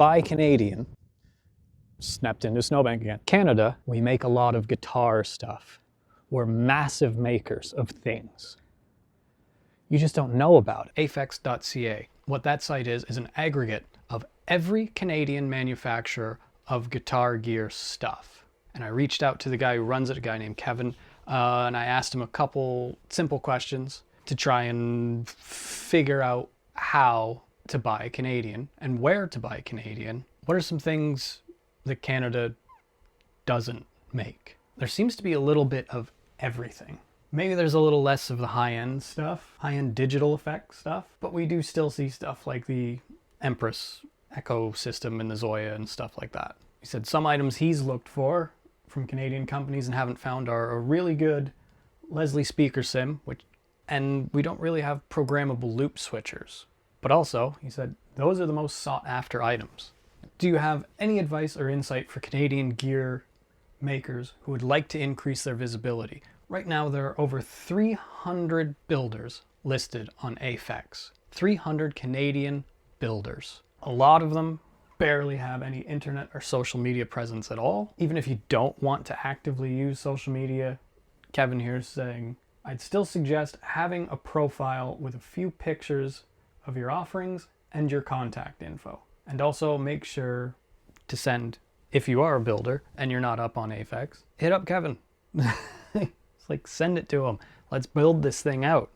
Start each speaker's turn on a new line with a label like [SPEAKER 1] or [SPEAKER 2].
[SPEAKER 1] Buy Canadian. Snapped into Snowbank again. Canada, we make a lot of guitar stuff. We're massive makers of things. You just don't know about it.
[SPEAKER 2] Ehfects.ca. What that site is an aggregate of every Canadian manufacturer of guitar gear stuff. And I reached out to the guy who runs it, a guy named Kevin, and I asked him a couple simple questions to try and figure out how to buy Canadian and where to buy Canadian. What are some things that Canada doesn't make? There seems to be a little bit of everything. Maybe there's a little less of the high-end stuff, high-end digital effect stuff, but we do still see stuff like the Empress Echo system and the Zoya and stuff like that. He said some items he's looked for from Canadian companies and haven't found are a really good Leslie speaker sim, and we don't really have programmable loop switchers. But also, he said, those are the most sought after items. Do you have any advice or insight for Canadian gear makers who would like to increase their visibility? Right now, there are over 300 builders listed on Ehfects. 300 Canadian builders. A lot of them barely have any internet or social media presence at all. Even if you don't want to actively use social media, Kevin here is saying, I'd still suggest having a profile with a few pictures of your offerings and your contact info. And also make sure to send, if you are a builder and you're not up on Ehfects, hit up Kevin. It's like, send it to him. Let's build this thing out.